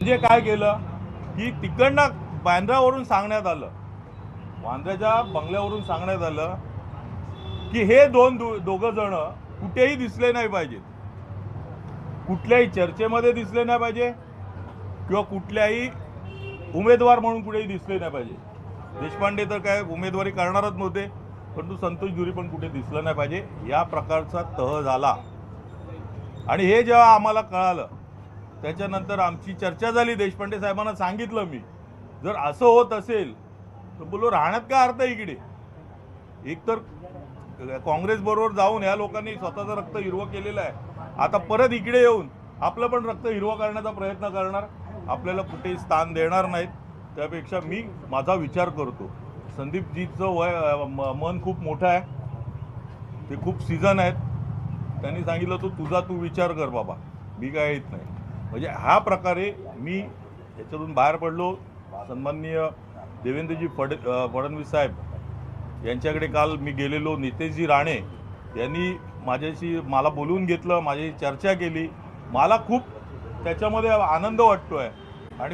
म्हणजे काय केलं की तिकडनं बांद्र्यावरून सांगण्यात आलं, वांद्र्याच्या बंगल्यावरून सांगण्यात आलं की हे दोघं जण कुठेही दिसले नाही पाहिजेत, कुठल्याही चर्चेमध्ये दिसले नाही पाहिजे किंवा कुठल्याही उमेदवार म्हणून कुठेही दिसले नाही पाहिजे. देशपांडे तर काय उमेदवारी करणारच नव्हते, परंतु संतोष जुरी पण कुठे दिसलं नाही पाहिजे या प्रकारचा तह झाला. आणि हे जेव्हा आम्हाला कळालं त्याच्यानंतर आमची चर्चा झाली. देशपांडे साहेबांना सांगितलं मी, जर असं होत असेल तर बोलो राहण्यात काय अर्थ आहे इकडे. एकतर काँग्रेस बरोबर जाऊन ह्या लोकांनी स्वतःचं रक्त हिरवं केलेलं आहे, आता परत इकडे येऊन आपलं पण रक्त हिरवं करण्याचा प्रयत्न करणार, आपल्याला कुठेही स्थान देणार नाहीत. त्यापेक्षा मी माझा विचार करतो. संदीपजीचं मन खूप मोठं आहे, ते खूप सीझन आहेत. त्यांनी सांगितलं तू विचार कर बाबा, मी काय येत नाही. म्हणजे ह्या प्रकारे मी याच्यातून बाहेर पडलो. सन्माननीय देवेंद्रजी फडणवीस साहेब यांच्याकडे काल मी गेलेलो. नितेशजी राणे यांनी मला बोलवून घेतलं, माझ्याशी चर्चा केली. मला खूप त्याच्यामध्ये आनंद वाटतो आहे.